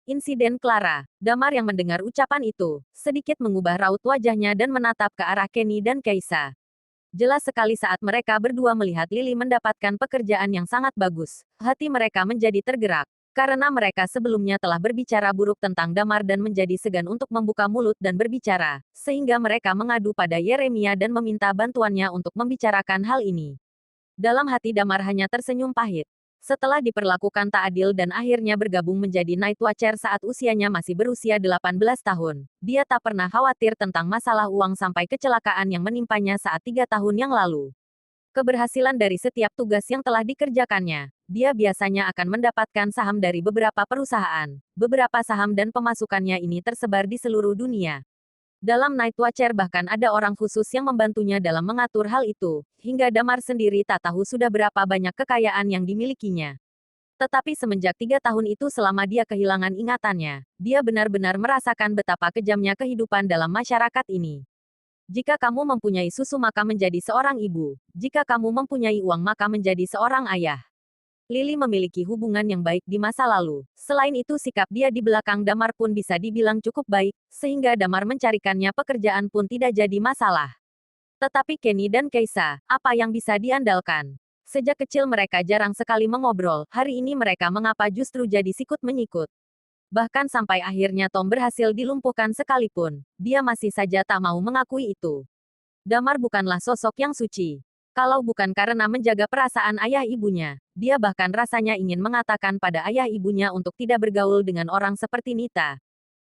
Insiden Clara. Damar yang mendengar ucapan itu, sedikit mengubah raut wajahnya dan menatap ke arah Kenny dan Keisa. Jelas sekali saat mereka berdua melihat Lily mendapatkan pekerjaan yang sangat bagus. Hati mereka menjadi tergerak. Karena mereka sebelumnya telah berbicara buruk tentang Damar dan menjadi segan untuk membuka mulut dan berbicara. Sehingga mereka mengadu pada Yeremia dan meminta bantuannya untuk membicarakan hal ini. Dalam hati Damar hanya tersenyum pahit. Setelah diperlakukan tak adil dan akhirnya bergabung menjadi Night Watcher saat usianya masih berusia 18 tahun, dia tak pernah khawatir tentang masalah uang sampai kecelakaan yang menimpanya saat 3 tahun yang lalu. Keberhasilan dari setiap tugas yang telah dikerjakannya, dia biasanya akan mendapatkan saham dari beberapa perusahaan. Beberapa saham dan pemasukannya ini tersebar di seluruh dunia. Dalam Night Watcher bahkan ada orang khusus yang membantunya dalam mengatur hal itu, hingga Damar sendiri tak tahu sudah berapa banyak kekayaan yang dimilikinya. Tetapi semenjak 3 tahun itu selama dia kehilangan ingatannya, dia benar-benar merasakan betapa kejamnya kehidupan dalam masyarakat ini. Jika kamu mempunyai susu maka menjadi seorang ibu, jika kamu mempunyai uang maka menjadi seorang ayah. Lily memiliki hubungan yang baik di masa lalu. Selain itu sikap dia di belakang Damar pun bisa dibilang cukup baik, sehingga Damar mencarikannya pekerjaan pun tidak jadi masalah. Tetapi Kenny dan Keisa, apa yang bisa diandalkan? Sejak kecil mereka jarang sekali mengobrol, hari ini mereka mengapa justru jadi sikut-menyikut. Bahkan sampai akhirnya Tom berhasil dilumpuhkan sekalipun, dia masih saja tak mau mengakui itu. Damar bukanlah sosok yang suci. Kalau bukan karena menjaga perasaan ayah ibunya, dia bahkan rasanya ingin mengatakan pada ayah ibunya untuk tidak bergaul dengan orang seperti Nita.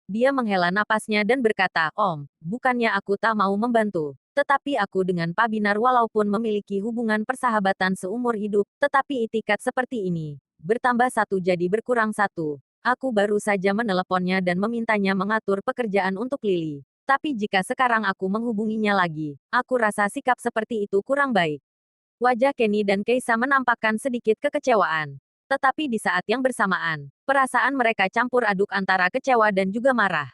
Dia menghela napasnya dan berkata, Om, bukannya aku tak mau membantu. Tetapi aku dengan Pak Binar walaupun memiliki hubungan persahabatan seumur hidup, tetapi itikat seperti ini. Bertambah satu jadi berkurang satu. Aku baru saja meneleponnya dan memintanya mengatur pekerjaan untuk Lily. Tapi jika sekarang aku menghubunginya lagi, aku rasa sikap seperti itu kurang baik. Wajah Kenny dan Keisa menampakkan sedikit kekecewaan. Tetapi di saat yang bersamaan, perasaan mereka campur aduk antara kecewa dan juga marah.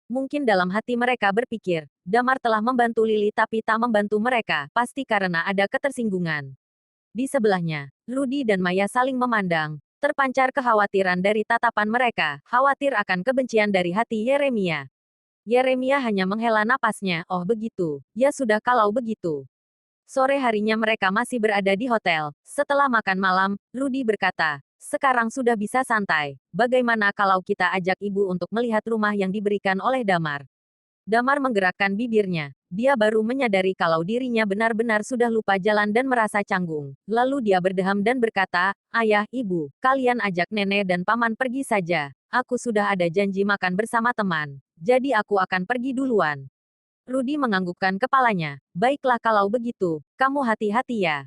Mungkin dalam hati mereka berpikir, Damar telah membantu Lily tapi tak membantu mereka, pasti karena ada ketersinggungan. Di sebelahnya, Rudy dan Maya saling memandang, terpancar kekhawatiran dari tatapan mereka, khawatir akan kebencian dari hati Yeremia. Yeremia hanya menghela napasnya, oh begitu, ya sudah kalau begitu. Sore harinya mereka masih berada di hotel. Setelah makan malam, Rudy berkata, sekarang sudah bisa santai. Bagaimana kalau kita ajak ibu untuk melihat rumah yang diberikan oleh Damar? Damar menggerakkan bibirnya. Dia baru menyadari kalau dirinya benar-benar sudah lupa jalan dan merasa canggung. Lalu dia berdeham dan berkata, ayah, ibu, kalian ajak nenek dan paman pergi saja. Aku sudah ada janji makan bersama teman. Jadi aku akan pergi duluan. Rudy menganggukkan kepalanya. Baiklah kalau begitu, kamu hati-hati ya.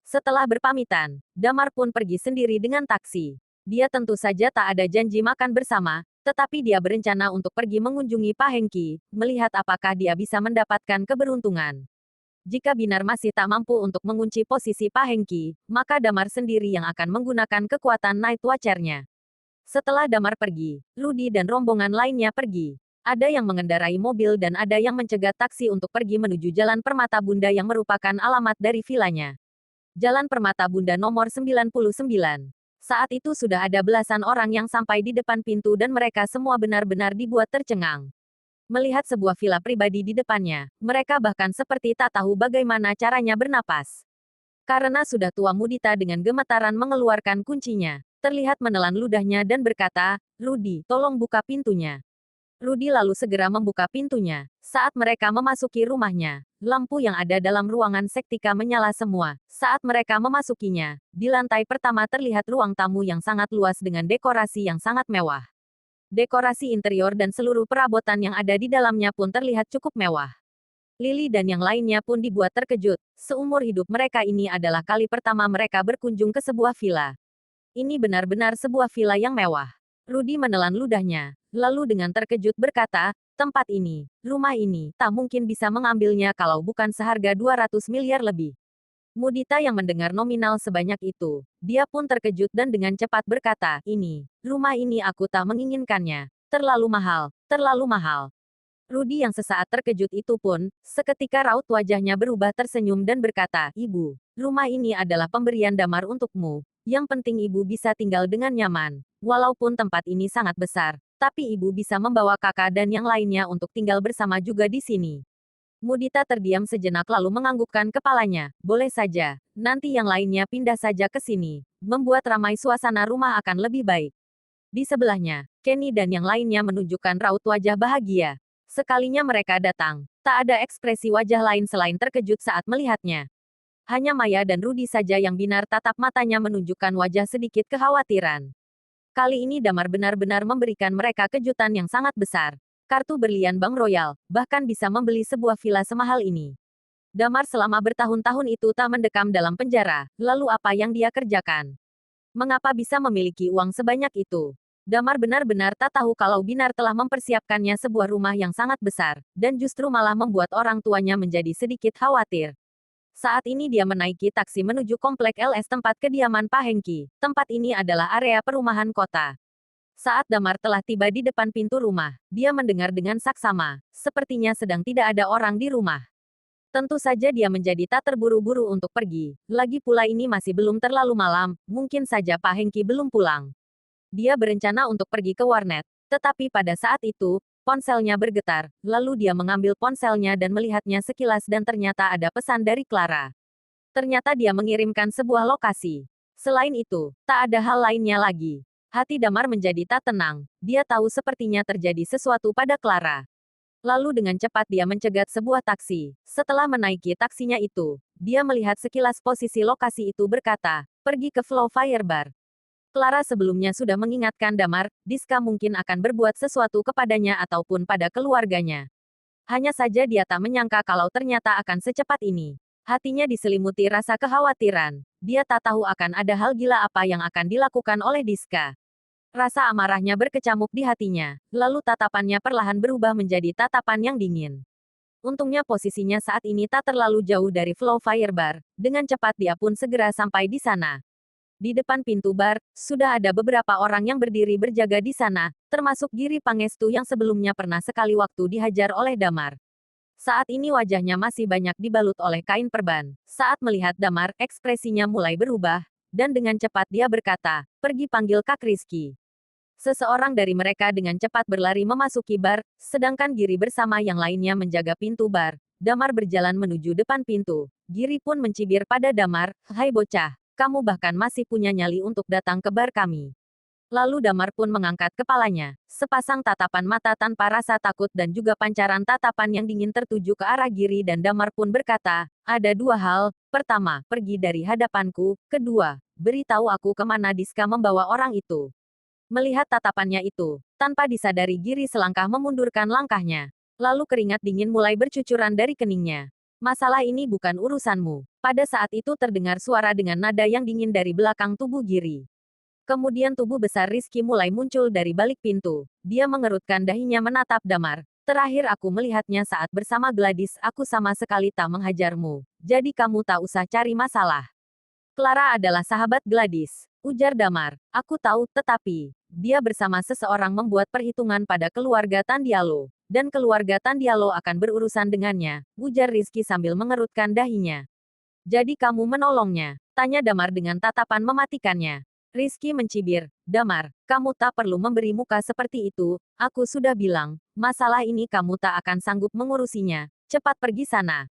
Setelah berpamitan, Damar pun pergi sendiri dengan taksi. Dia tentu saja tak ada janji makan bersama, tetapi dia berencana untuk pergi mengunjungi Pak Hengki, melihat apakah dia bisa mendapatkan keberuntungan. Jika Binar masih tak mampu untuk mengunci posisi Pak Hengki, maka Damar sendiri yang akan menggunakan kekuatan Night Watcher-nya. Setelah Damar pergi, Rudy dan rombongan lainnya pergi. Ada yang mengendarai mobil dan ada yang mencegat taksi untuk pergi menuju Jalan Permata Bunda yang merupakan alamat dari vilanya. Jalan Permata Bunda nomor 99. Saat itu sudah ada belasan orang yang sampai di depan pintu dan mereka semua benar-benar dibuat tercengang. Melihat sebuah villa pribadi di depannya, mereka bahkan seperti tak tahu bagaimana caranya bernapas. Karena sudah tua Mudita dengan gemetaran mengeluarkan kuncinya, terlihat menelan ludahnya dan berkata, Rudy, tolong buka pintunya. Rudy lalu segera membuka pintunya. Saat mereka memasuki rumahnya, lampu yang ada dalam ruangan sektika menyala semua. Saat mereka memasukinya, di lantai pertama terlihat ruang tamu yang sangat luas dengan dekorasi yang sangat mewah. Dekorasi interior dan seluruh perabotan yang ada di dalamnya pun terlihat cukup mewah. Lily dan yang lainnya pun dibuat terkejut. Seumur hidup mereka ini adalah kali pertama mereka berkunjung ke sebuah villa. Ini benar-benar sebuah villa yang mewah. Rudy menelan ludahnya, lalu dengan terkejut berkata, tempat ini, rumah ini, tak mungkin bisa mengambilnya kalau bukan seharga 200 miliar lebih. Mudita yang mendengar nominal sebanyak itu, dia pun terkejut dan dengan cepat berkata, rumah ini aku tak menginginkannya. Terlalu mahal, terlalu mahal. Rudy yang sesaat terkejut itu pun, seketika raut wajahnya berubah tersenyum dan berkata, Ibu, rumah ini adalah pemberian Damar untukmu. Yang penting ibu bisa tinggal dengan nyaman. Walaupun tempat ini sangat besar, tapi ibu bisa membawa kakak dan yang lainnya untuk tinggal bersama juga di sini. Mudita terdiam sejenak lalu menganggukkan kepalanya. Boleh saja, nanti yang lainnya pindah saja ke sini. Membuat ramai suasana rumah akan lebih baik. Di sebelahnya, Kenny dan yang lainnya menunjukkan raut wajah bahagia. Sekalinya mereka datang, tak ada ekspresi wajah lain selain terkejut saat melihatnya. Hanya Maya dan Rudy saja yang binar tatap matanya menunjukkan wajah sedikit kekhawatiran. Kali ini Damar benar-benar memberikan mereka kejutan yang sangat besar. Kartu berlian Bank Royal, bahkan bisa membeli sebuah villa semahal ini. Damar selama bertahun-tahun itu tak mendekam dalam penjara, lalu apa yang dia kerjakan? Mengapa bisa memiliki uang sebanyak itu? Damar benar-benar tak tahu kalau Binar telah mempersiapkannya sebuah rumah yang sangat besar, dan justru malah membuat orang tuanya menjadi sedikit khawatir. Saat ini dia menaiki taksi menuju komplek LS tempat kediaman Pak Hengki. Tempat ini adalah area perumahan kota. Saat Damar telah tiba di depan pintu rumah, dia mendengar dengan saksama. Sepertinya sedang tidak ada orang di rumah. Tentu saja dia menjadi tak terburu-buru untuk pergi. Lagi pula ini masih belum terlalu malam, mungkin saja Pak Hengki belum pulang. Dia berencana untuk pergi ke warnet. Tetapi pada saat itu, ponselnya bergetar. Lalu dia mengambil ponselnya dan melihatnya sekilas dan ternyata ada pesan dari Clara. Ternyata dia mengirimkan sebuah lokasi. Selain itu, tak ada hal lainnya lagi. Hati Damar menjadi tak tenang. Dia tahu sepertinya terjadi sesuatu pada Clara. Lalu dengan cepat dia mencegat sebuah taksi. Setelah menaiki taksinya itu, dia melihat sekilas posisi lokasi itu berkata, pergi ke Flow Fire Bar. Clara sebelumnya sudah mengingatkan Damar, Diska mungkin akan berbuat sesuatu kepadanya ataupun pada keluarganya. Hanya saja dia tak menyangka kalau ternyata akan secepat ini. Hatinya diselimuti rasa kekhawatiran. Dia tak tahu akan ada hal gila apa yang akan dilakukan oleh Diska. Rasa amarahnya berkecamuk di hatinya, lalu tatapannya perlahan berubah menjadi tatapan yang dingin. Untungnya posisinya saat ini tak terlalu jauh dari Flow Fire Bar. Dengan cepat dia pun segera sampai di sana. Di depan pintu bar, sudah ada beberapa orang yang berdiri berjaga di sana, termasuk Giri Pangestu yang sebelumnya pernah sekali waktu dihajar oleh Damar. Saat ini wajahnya masih banyak dibalut oleh kain perban. Saat melihat Damar, ekspresinya mulai berubah, dan dengan cepat dia berkata, pergi panggil Kak Rizky. Seseorang dari mereka dengan cepat berlari memasuki bar, sedangkan Giri bersama yang lainnya menjaga pintu bar. Damar berjalan menuju depan pintu. Giri pun mencibir pada Damar, hai bocah. Kamu bahkan masih punya nyali untuk datang ke bar kami. Lalu Damar pun mengangkat kepalanya. Sepasang tatapan mata tanpa rasa takut dan juga pancaran tatapan yang dingin tertuju ke arah Giri dan Damar pun berkata, ada dua hal. Pertama, pergi dari hadapanku. Kedua, beritahu aku kemana Diska membawa orang itu. Melihat tatapannya itu, tanpa disadari Giri selangkah memundurkan langkahnya. Lalu keringat dingin mulai bercucuran dari keningnya. Masalah ini bukan urusanmu. Pada saat itu terdengar suara dengan nada yang dingin dari belakang tubuh Giri. Kemudian tubuh besar Rizky mulai muncul dari balik pintu. Dia mengerutkan dahinya menatap Damar. Terakhir aku melihatnya saat bersama Gladys, aku sama sekali tak menghajarmu. Jadi kamu tak usah cari masalah. Clara adalah sahabat Gladys, ujar Damar. Aku tahu, tetapi dia bersama seseorang membuat perhitungan pada keluarga Tandialo. Dan keluarga Tandialo akan berurusan dengannya, ujar Rizky sambil mengerutkan dahinya. Jadi kamu menolongnya? Tanya Damar dengan tatapan mematikannya. Rizky mencibir, Damar, kamu tak perlu memberi muka seperti itu, aku sudah bilang, masalah ini kamu tak akan sanggup mengurusinya, cepat pergi sana.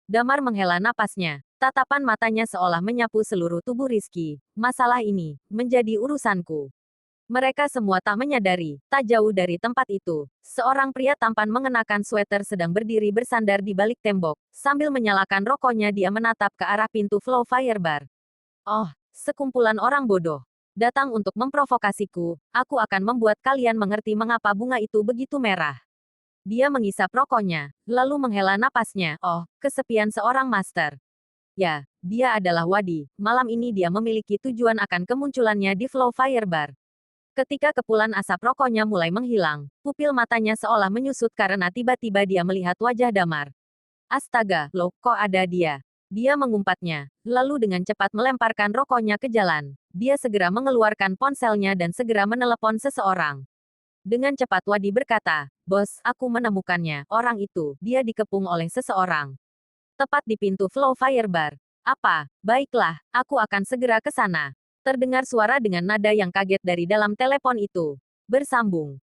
Damar menghela napasnya, tatapan matanya seolah menyapu seluruh tubuh Rizky. Masalah ini, menjadi urusanku. Mereka semua tak menyadari, tak jauh dari tempat itu, seorang pria tampan mengenakan sweater sedang berdiri bersandar di balik tembok. Sambil menyalakan rokoknya dia menatap ke arah pintu Flow Fire Bar. Oh, sekumpulan orang bodoh. Datang untuk memprovokasiku, aku akan membuat kalian mengerti mengapa bunga itu begitu merah. Dia mengisap rokoknya, lalu menghela napasnya. Oh, kesepian seorang master. Ya, dia adalah Wadi. Malam ini dia memiliki tujuan akan kemunculannya di Flow Fire Bar. Ketika kepulan asap rokoknya mulai menghilang, pupil matanya seolah menyusut karena tiba-tiba dia melihat wajah Damar. Astaga, loh, kok ada dia? Dia mengumpatnya, lalu dengan cepat melemparkan rokoknya ke jalan. Dia segera mengeluarkan ponselnya dan segera menelepon seseorang. Dengan cepat Wadi berkata, Bos, aku menemukannya, orang itu, dia dikepung oleh seseorang. Tepat di pintu Flow Fire Bar. Apa? Baiklah, aku akan segera ke sana. Terdengar suara dengan nada yang kaget dari dalam telepon itu. Bersambung.